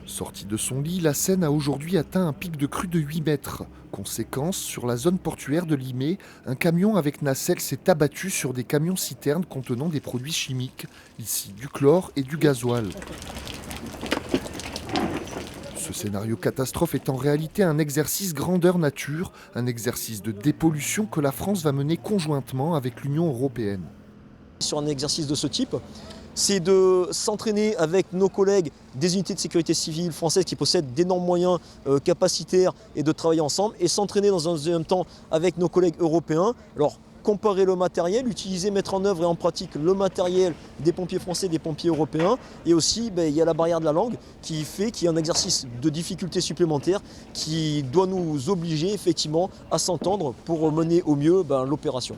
Sortie de son lit, la Seine a aujourd'hui atteint un pic de crue de 8 mètres. Conséquence, sur la zone portuaire de Limay, un camion avec nacelle s'est abattu sur des camions-citernes contenant des produits chimiques, ici du chlore et du gasoil. Ce scénario catastrophe est en réalité un exercice grandeur nature, un exercice de dépollution que la France va mener conjointement avec l'Union européenne. Sur un exercice de ce type, c'est de s'entraîner avec nos collègues des unités de sécurité civile françaises qui possèdent d'énormes moyens capacitaires et de travailler ensemble et s'entraîner dans un deuxième temps avec nos collègues européens. Alors, comparer le matériel, utiliser, mettre en œuvre et en pratique le matériel des pompiers français, des pompiers européens. Et aussi, il y a la barrière de la langue qui fait qu'il y a un exercice de difficulté supplémentaire qui doit nous obliger effectivement à s'entendre pour mener au mieux l'opération.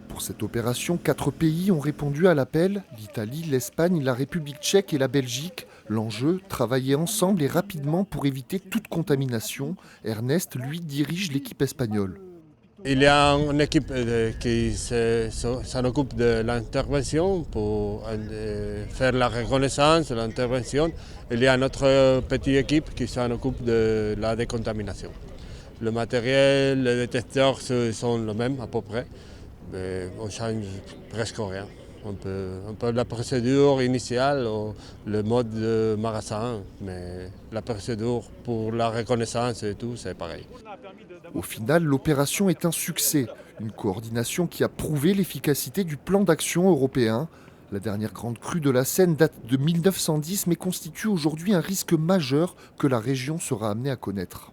Pour cette opération, 4 pays ont répondu à l'appel, l'Italie, l'Espagne, la République tchèque et la Belgique. L'enjeu, travailler ensemble et rapidement pour éviter toute contamination. Ernest, lui, dirige l'équipe espagnole. Il y a une équipe qui s'en occupe de l'intervention pour faire la reconnaissance, l'intervention. Il y a notre petite équipe qui s'en occupe de la décontamination. Le matériel, les détecteurs sont les mêmes à peu près, mais on ne change presque rien. Un peu la procédure initiale, le mode de magasin, mais la procédure pour la reconnaissance et tout, c'est pareil. Au final, l'opération est un succès, une coordination qui a prouvé l'efficacité du plan d'action européen. La dernière grande crue de la Seine date de 1910 mais constitue aujourd'hui un risque majeur que la région sera amenée à connaître.